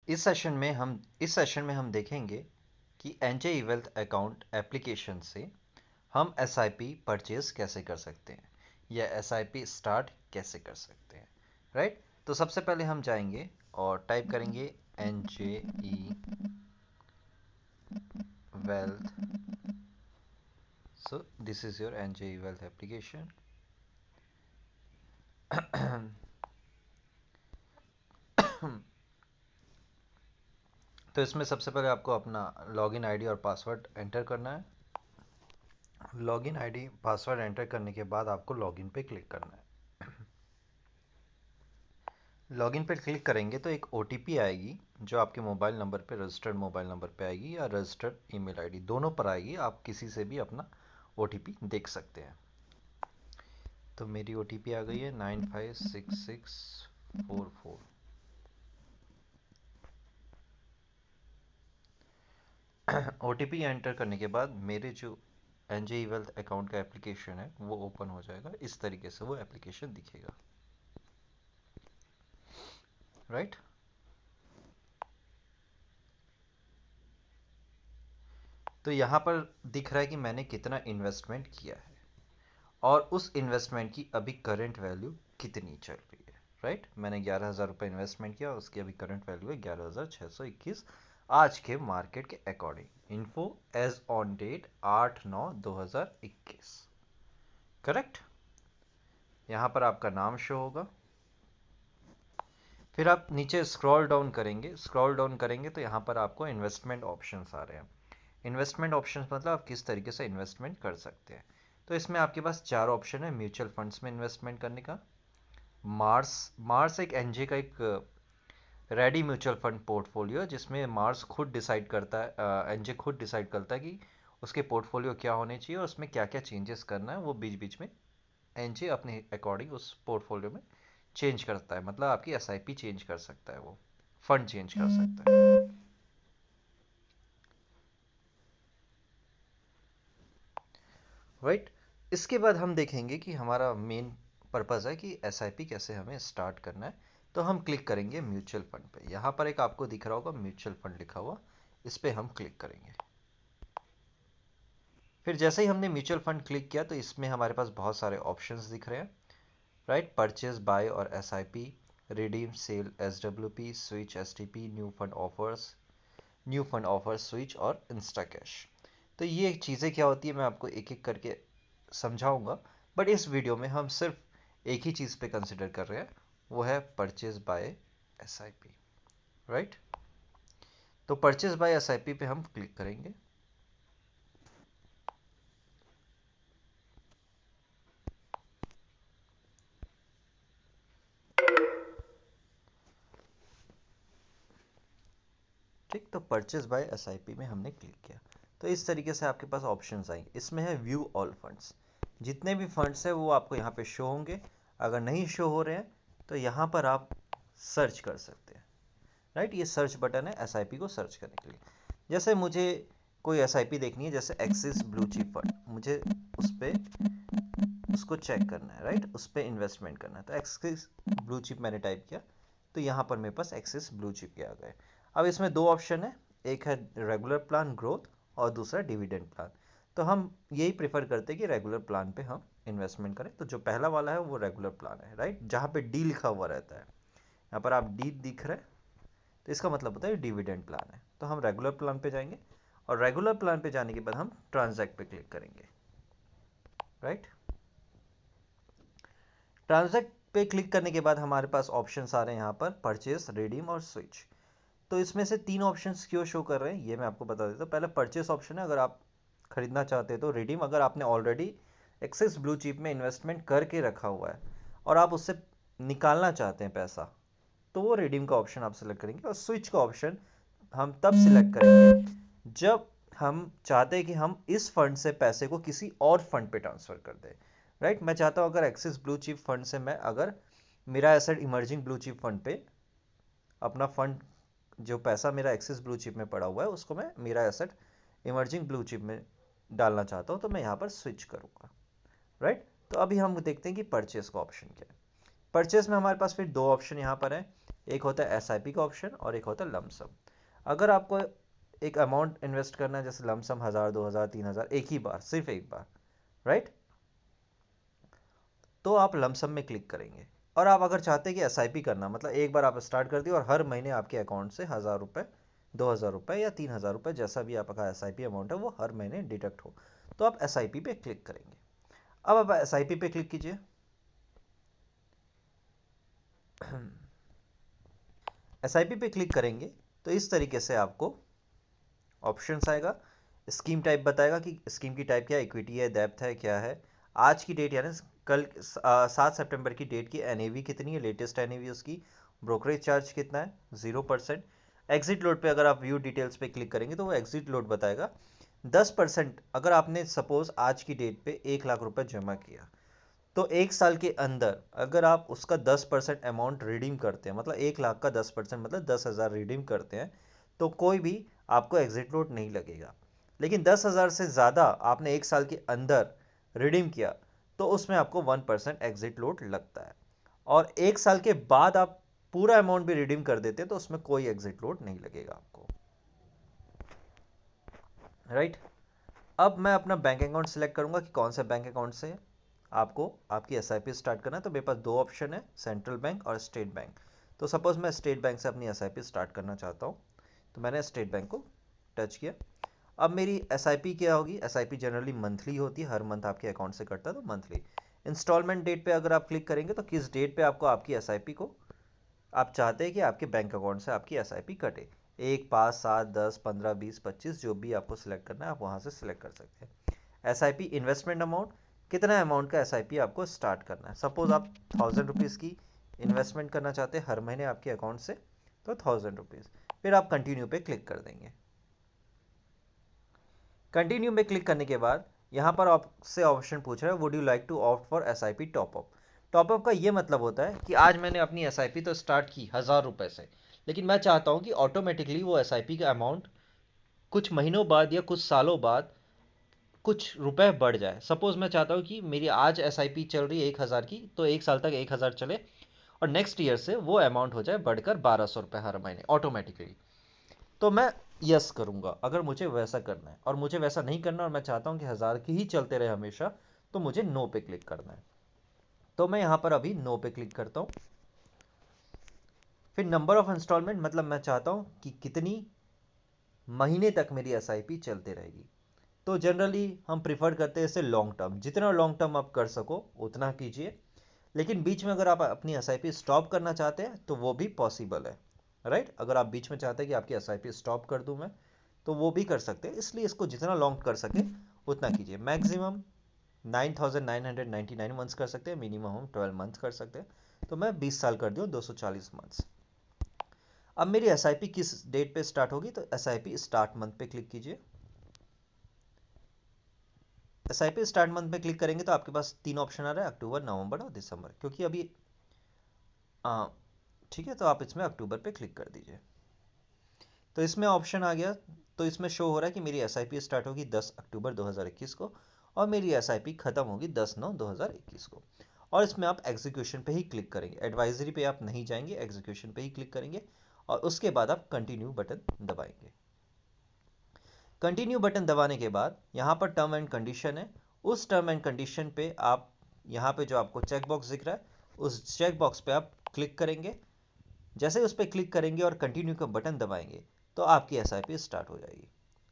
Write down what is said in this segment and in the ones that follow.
इस सेशन में हम देखेंगे कि एनजे वेल्थ अकाउंट एप्लीकेशन से हम एसआईपी परचेज कैसे कर सकते हैं या एसआईपी स्टार्ट कैसे कर सकते हैं, राइट। तो सबसे पहले हम जाएंगे और टाइप करेंगे NJ wealth. So this is your NJ wealth application. तो इसमें सबसे पहले आपको अपना लॉगिन आईडी और पासवर्ड एंटर करना है। लॉगिन आईडी पासवर्ड एंटर करने के बाद आपको लॉगिन पे क्लिक करना है। लॉगिन पे क्लिक करेंगे तो एक ओटीपी आएगी जो आपके मोबाइल नंबर पे, रजिस्टर्ड मोबाइल नंबर पे आएगी या रजिस्टर्ड ईमेल आईडी, दोनों पर आएगी। आप किसी से भी अपना ओटीपी देख सकते हैं। तो मेरी ओटीपी आ गई है 956644। ओटीपी एंटर करने के बाद मेरे जो एनजे वेल्थ अकाउंट का एप्लीकेशन है वो ओपन हो जाएगा। इस तरीके से वो एप्लीकेशन दिखेगा, राइट। तो यहाँ पर दिख रहा है कि मैंने कितना इन्वेस्टमेंट किया है और उस इन्वेस्टमेंट की अभी करंट वैल्यू कितनी चल रही है, राइट। मैंने 11,000 रुपये इन्वेस्टमेंट किया, उसकी अभी करंट वैल्यू है 11,621 आज के मार्केट के according. Info as on date 8/9/2021, correct. यहाँ पर आपका नाम शो होगा। फिर आप नीचे स्क्रॉल डाउन करेंगे तो यहाँ पर आपको इन्वेस्टमेंट ऑप्शंस आ रहे हैं। इन्वेस्टमेंट ऑप्शंस मतलब आप किस तरीके से इन्वेस्टमेंट कर सकते हैं। तो इसमें आपके पास 4 ऑप्शन है म्यूचुअल फंड्स में इन्वेस्टमेंट करने का। मार्स मार्स एक एनजे का एक रेडी म्यूचुअल फंड पोर्टफोलियो है जिसमें मार्स खुद डिसाइड करता है, एनजे खुद डिसाइड करता है कि उसके पोर्टफोलियो क्या होने चाहिए और उसमें क्या क्या चेंजेस करना है। वो बीच बीच में एनजे अपने अकॉर्डिंग उस पोर्टफोलियो में चेंज करता है, मतलब आपकी एसआईपी चेंज कर सकता है, वो फंड चेंज कर सकता है, राइट। इसके बाद हम देखेंगे कि हमारा मेन पर्पज़ है कि एसआईपी कैसे हमें स्टार्ट करना है। तो हम क्लिक करेंगे म्यूचुअल फंड पे। यहाँ पर एक आपको दिख रहा होगा म्यूचुअल फंड लिखा हुआ, इस पर हम क्लिक करेंगे। फिर जैसे ही हमने म्यूचुअल फंड क्लिक किया तो इसमें हमारे पास बहुत सारे ऑप्शंस दिख रहे हैं, राइट। परचेज, बाय और SIP, redeem, sell, SWP, switch, STP, new fund offers, switch और इंस्टा कैश। तो ये चीज़ें क्या होती है मैं आपको एक एक करके समझाऊंगा, बट इस वीडियो में हम सिर्फ एक ही चीज़ पे कंसिडर कर रहे हैं, वो है परचेज बाय एसआईपी, राइट। तो परचेज बाय एसआईपी पे हम क्लिक करेंगे। ठीक, तो परचेज बाय एसआईपी में हमने क्लिक किया तो इस तरीके से आपके पास ऑप्शंस आएंगे। इसमें है व्यू ऑल फंड्स, जितने भी फंड्स हैं वो आपको यहाँ पे शो होंगे। अगर नहीं शो हो रहे हैं तो यहाँ पर आप सर्च कर सकते हैं, राइट। ये सर्च बटन है एसआईपी को सर्च करने के लिए। जैसे मुझे कोई एसआईपी देखनी है, जैसे एक्सिस ब्लू चिप फंड, मुझे उस पर उसको चेक करना है, राइट, उस पर इन्वेस्टमेंट करना है। तो एक्सिस ब्लू चिप मैंने टाइप किया तो यहाँ पर मेरे पास एक्सिस ब्लू चिप के आ गए। अब इसमें दो ऑप्शन है, एक है रेगुलर प्लान ग्रोथ और दूसरा डिविडेंड प्लान। तो हम यही प्रेफर करते हैं कि रेगुलर प्लान पे हम इन्वेस्टमेंट करें। तो जो पहला वाला है वो रेगुलर प्लान है, राइट, जहाँ पे डी लिखा हुआ रहता है। यहाँ पर आप डी दिख रहे हैं तो इसका मतलब होता है डिविडेंड प्लान है। तो हम रेगुलर प्लान पे जाएंगे और रेगुलर प्लान पे जाने के बाद हम ट्रांजैक्ट पे क्लिक करेंगे, राइट। ट्रांजैक्ट पे क्लिक करने के बाद हमारे पास ऑप्शंस आ रहे हैं यहाँ पर परचेस, रिडीम और स्विच। तो इसमें से तीन ऑप्शंस क्यों शो कर रहे हैं ये मैं आपको बता देता हूँ। पहले परचेस ऑप्शन है, अगर आप खरीदना चाहते हैं। तो रिडीम, अगर आपने ऑलरेडी एक्सिस ब्लू चिप में इन्वेस्टमेंट करके रखा हुआ है और आप उससे निकालना चाहते हैं पैसा, तो वो रिडीम का ऑप्शन आप सिलेक्ट करेंगे। और स्विच का ऑप्शन हम तब सिलेक्ट करेंगे जब हम चाहते हैं कि हम इस फंड से पैसे को किसी और फंड पे ट्रांसफर कर दें, राइट। मैं चाहता हूं अगर एक्सिस ब्लू चिप फंड से मैं अगर मेरा asset emerging blue chip fund पे अपना फंड, जो पैसा मेरा एक्सिस ब्लू चिप में पड़ा हुआ है उसको मैं मेरा एसेट इमर्जिंग ब्लू चिप में डालना चाहता हूं, तो मैं यहाँ पर स्विच करूंगा, राइट। तो अभी हम देखते हैं कि परचेस का ऑप्शन क्या है। परचेस में हमारे पास फिर दो ऑप्शन यहाँ पर है, एक होता है एसआईपी का ऑप्शन और एक होता है लमसम। अगर आपको एक अमाउंट इन्वेस्ट करना है जैसे लमसम 1000 2000 3000 एक ही बार, सिर्फ एक बार, राइट, तो आप लमसम में क्लिक करेंगे। और आप अगर चाहते हैं कि एसआईपी करना, मतलब एक बार आप स्टार्ट कर दिए और हर महीने आपके अकाउंट से 1000 रुपये 2000 रुपये या 3000 रुपये जैसा भी आपका एसआईपी अमाउंट है वो हर महीने डिडक्ट हो, तो आप एसआईपी पे क्लिक करेंगे। अब आप एसआईपी पे क्लिक कीजिए। एसआईपी पे क्लिक करेंगे तो इस तरीके से आपको ऑप्शंस आएगा। स्कीम टाइप बताएगा कि स्कीम की टाइप क्या है, इक्विटी है, डेप्थ है, क्या है। आज की डेट यानी कल 7 सितंबर की डेट की एनएवी कितनी है, लेटेस्ट एनएवी उसकी। ब्रोकरेज चार्ज कितना है, 0%। एग्जिट लोड पे अगर आप व्यू डिटेल्स पे क्लिक करेंगे तो वो एग्जिट लोड बताएगा। 10% अगर आपने सपोज आज की डेट पे 1 लाख रुपए जमा किया, तो एक साल के अंदर अगर आप उसका 10% अमाउंट रिडीम करते हैं, मतलब 1 लाख का 10% मतलब 10,000 रिडीम करते हैं, तो कोई भी आपको एग्जिट लोड नहीं लगेगा। लेकिन 10,000 से ज़्यादा आपने एक साल के अंदर रिडीम किया तो उसमें आपको 1% एग्जिट लोड लगता है। और एक साल के बाद आप पूरा अमाउंट भी रिडीम कर देते हैं तो उसमें कोई एग्जिट लोड नहीं लगेगा आपको, राइट। अब मैं अपना बैंक अकाउंट सेलेक्ट करूंगा कि कौन सा बैंक अकाउंट से आपको आपकी एसआईपी स्टार्ट करना है। तो मेरे पास दो ऑप्शन है, सेंट्रल बैंक और स्टेट बैंक। तो सपोज मैं स्टेट बैंक से अपनी एसआईपी स्टार्ट करना चाहता हूँ, तो मैंने स्टेट बैंक को टच किया। अब मेरी एसआईपी क्या होगी, एसआईपी जनरली मंथली होती है, हर मंथ आपके अकाउंट से कटता है तो मंथली। इंस्टॉलमेंट डेट पे अगर आप क्लिक करेंगे तो किस डेट पे आपको आपकी एसआईपी को आप चाहते हैं कि आपके बैंक अकाउंट से आपकी एसआईपी कटे, 1 5 7 10 15 20 25 जो भी आपको सिलेक्ट करना है आप वहां से सिलेक्ट कर सकते हैं। एसआईपी इन्वेस्टमेंट अमाउंट, कितना अमाउंट का एसआईपी आपको स्टार्ट करना है। सपोज आप 1000 रुपीज़ की इन्वेस्टमेंट करना चाहते हैं हर महीने आपके अकाउंट से, तो 1000 रुपीज़। फिर आप कंटिन्यू पे क्लिक कर देंगे। कंटिन्यू में क्लिक करने के बाद यहाँ पर आपसे ऑप्शन पूछ रहा है would you like to opt for SIP top up. Top up का ये मतलब होता है कि आज मैंने अपनी एसआईपी तो स्टार्ट की 1000 रुपये से, लेकिन मैं चाहता हूँ कि ऑटोमेटिकली वो एसआईपी का अमाउंट कुछ महीनों बाद या कुछ सालों बाद कुछ रुपए बढ़ जाए। सपोज मैं चाहता हूँ कि मेरी आज एसआईपी चल रही है 1000 की, तो एक साल तक 1000 चले और नेक्स्ट ईयर से वो अमाउंट हो जाए बढ़कर 1200 रुपये हर महीने ऑटोमेटिकली। तो मैं यस करूंगा अगर मुझे वैसा करना है, और मुझे वैसा नहीं करना और मैं चाहता हूं कि 1000 की ही चलते रहे हमेशा, तो मुझे नो पे क्लिक करना है। तो मैं यहां पर अभी नो पे क्लिक करता हूं। फिर नंबर ऑफ इंस्टॉलमेंट, मतलब मैं चाहता हूं कि कितनी महीने तक मेरी एसआईपी चलते रहेगी। तो जनरली हम प्रिफर करते हैं इसे लॉन्ग टर्म, जितना लॉन्ग टर्म आप कर सको उतना कीजिए। लेकिन बीच में अगर आप अपनी एसआईपी स्टॉप करना चाहते हैं तो वो भी पॉसिबल है, राइट। अगर आप बीच में चाहते हैं कि आपकी एसआईपी स्टॉप कर दूं मैं, तो वो भी कर सकते हैं। इसलिए इसको जितना लॉन्ग कर सके उतना कीजिए। मैक्सिमम 9999 मंथ्स कर सकते हैं, मिनिमम हम 12 मंथ्स कर सकते हैं। तो मैं 20 साल कर दूं, 240 मंथ्स। अब मेरी एसआईपी किस डेट पे स्टार्ट होगी, तो एसआईपी स्टार्ट मंथ पे क्लिक कीजिए। एसआईपी स्टार्ट मंथ में क्लिक करेंगे तो आपके पास तीन ऑप्शन आ रहा है, अक्टूबर नवंबर और दिसंबर, क्योंकि अभी ठीक है, तो आप इसमें अक्टूबर पे क्लिक कर दीजिए। तो इसमें ऑप्शन आ गया। तो इसमें शो हो रहा है कि मेरी एसआईपी स्टार्ट होगी 10 अक्टूबर 2021 को और मेरी एसआईपी खत्म होगी 10/9/2021 को। और इसमें आप एग्जीक्यूशन पे ही क्लिक करेंगे, एडवाइजरी पे आप नहीं जाएंगे, एग्जीक्यूशन पे ही क्लिक करेंगे और उसके बाद आप कंटिन्यू बटन दबाएंगे। कंटिन्यू बटन दबाने के बाद यहाँ पर टर्म एंड कंडीशन है, उस टर्म एंड कंडीशन पे आप यहाँ पे जो आपको चेक बॉक्स दिख रहा है उस चेक बॉक्स पे आप क्लिक करेंगे। जैसे उस पर क्लिक करेंगे और कंटिन्यू का बटन दबाएंगे तो आपकी एसआईपी स्टार्ट हो जाएगी,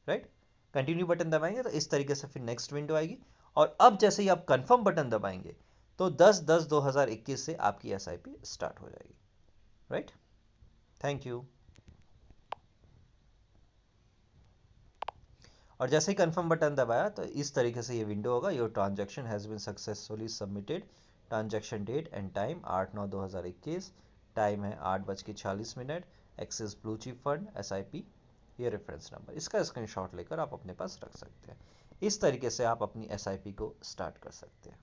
राइट। कंटिन्यू बटन दबाएंगे तो इस तरीके से फिर नेक्स्ट विंडो आएगी। और अब जैसे ही आप कंफर्म बटन दबाएंगे तो 10/10/2021 से आपकी एसआईपी स्टार्ट हो जाएगी, राइट। Thank you. और जैसे ही कंफर्म बटन दबाया तो इस तरीके से ये विंडो होगा, your transaction has been successfully submitted, transaction date and time 8/9/2021, time है 8:46, Axis blue chip fund SIP, ये रेफरेंस नंबर, इसका स्क्रीनशॉट लेकर आप अपने पास रख सकते हैं। इस तरीके से आप अपनी एसआईपी को स्टार्ट कर सकते हैं।